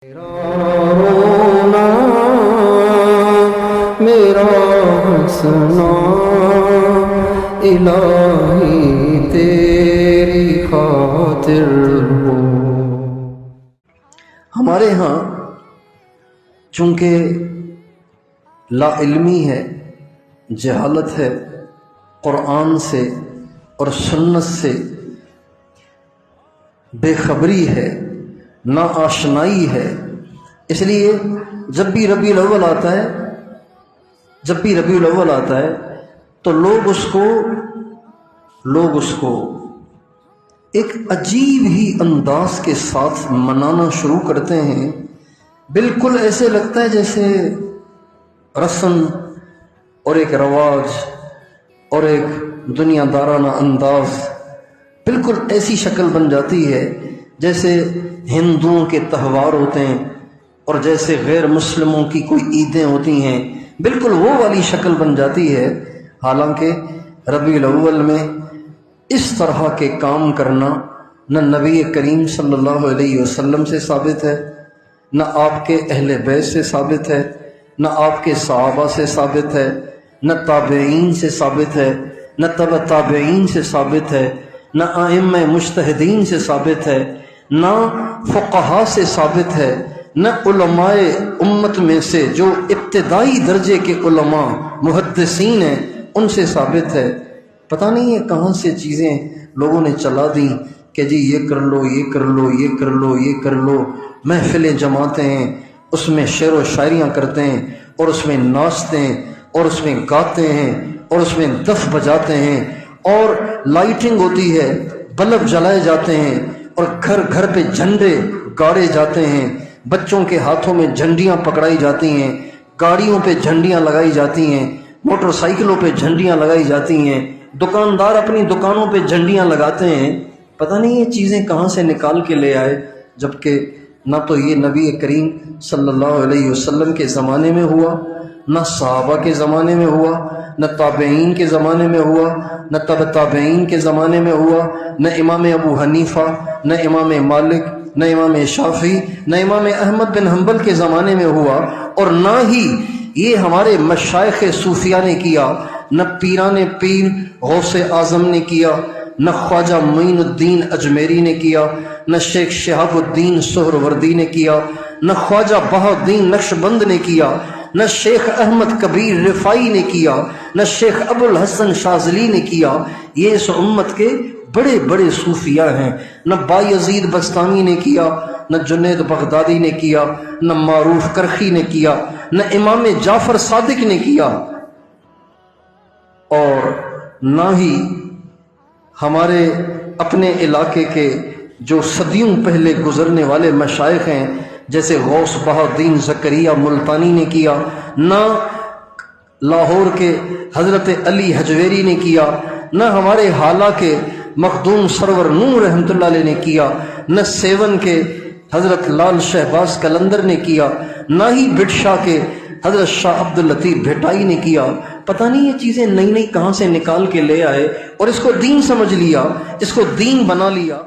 میرا رونا میرا ہنسنا الہی تیری خاطر ہو۔ ہمارے ہاں چونکہ لا علمی ہے، جہالت ہے، قرآن سے اور سنت سے بے خبری ہے، نا آشنائی ہے، اس لیے جب بھی ربیع الاول آتا ہے تو لوگ اس کو ایک عجیب ہی انداز کے ساتھ منانا شروع کرتے ہیں۔ بالکل ایسے لگتا ہے جیسے رسم اور ایک رواج اور ایک دنیا دارانہ انداز بالکل ایسی شکل بن جاتی ہے جیسے ہندوؤں کے تہوار ہوتے ہیں اور جیسے غیر مسلموں کی کوئی عیدیں ہوتی ہیں، بالکل وہ والی شکل بن جاتی ہے۔ حالانکہ ربیع الاول میں اس طرح کے کام کرنا نہ نبی کریم صلی اللہ علیہ وسلم سے ثابت ہے، نہ آپ کے اہل بیت سے ثابت ہے، نہ آپ کے صحابہ سے ثابت ہے، نہ تابعین سے ثابت ہے، نہ تبع تابعین سے ثابت ہے، نہ ائمہ مجتہدین سے ثابت ہے، نہ فقہا سے ثابت ہے، نہ علماء امت میں سے جو ابتدائی درجے کے علماء محدثین ہیں ان سے ثابت ہے۔ پتہ نہیں ہے کہاں سے چیزیں لوگوں نے چلا دیں کہ جی یہ کر لو، یہ کر لو، یہ کر لو، یہ کر لو، محفلیں جماتے ہیں، اس میں شعر و شاعریاں کرتے ہیں اور اس میں ناچتے ہیں اور اس میں گاتے ہیں اور اس میں دف بجاتے ہیں اور لائٹنگ ہوتی ہے، بلب جلائے جاتے ہیں اور گھر گھر پہ جھنڈے گاڑے جاتے ہیں، بچوں کے ہاتھوں میں جھنڈیاں پکڑائی جاتی ہیں، گاڑیوں پہ جھنڈیاں لگائی جاتی ہیں، موٹر سائیکلوں پہ جھنڈیاں لگائی جاتی ہیں، دکاندار اپنی دکانوں پہ جھنڈیاں لگاتے ہیں۔ پتہ نہیں یہ چیزیں کہاں سے نکال کے لے آئے، جبکہ نہ تو یہ نبی کریم صلی اللہ علیہ وسلم کے زمانے میں ہوا، نہ صحابہ کے زمانے میں ہوا، نہ تابعین کے زمانے میں ہوا، نہ تبع تابعین کے زمانے میں ہوا، نہ امام ابو حنیفہ، نہ امام مالک، نہ امام شافعی، نہ امام احمد بن حنبل کے زمانے میں ہوا، اور نہ ہی یہ ہمارے مشائخ صوفیہ نے کیا، نہ پیران پیر غوث اعظم نے کیا، نہ خواجہ معین الدین اجمیری نے کیا، نہ شیخ شہاب الدین سہروردی نے کیا، نہ خواجہ بہاء الدین نقشبند نے کیا، نہ شیخ احمد کبیر رفاعی نے کیا، نہ شیخ ابو الحسن شاذلی نے کیا۔ یہ اس امت کے بڑے بڑے صوفیاء ہیں۔ نہ بایزید بستامی نے کیا، نہ جنید بغدادی نے کیا، نہ معروف کرخی نے کیا، نہ امام جعفر صادق نے کیا، اور نہ ہی ہمارے اپنے علاقے کے جو صدیوں پہلے گزرنے والے مشائخ ہیں جیسے غوث بہاء الدین زکریا ملتانی نے کیا، نہ لاہور کے حضرت علی حجویری نے کیا، نہ ہمارے حالہ کے مخدوم سرور نور رحمۃ اللہ علیہ نے کیا، نہ سیون کے حضرت لال شہباز قلندر نے کیا، نہ ہی بٹشاہ کے حضرت شاہ عبد اللطیف بھٹائی نے کیا۔ پتہ نہیں یہ چیزیں نئی نئی کہاں سے نکال کے لے آئے اور اس کو دین سمجھ لیا، اس کو دین بنا لیا۔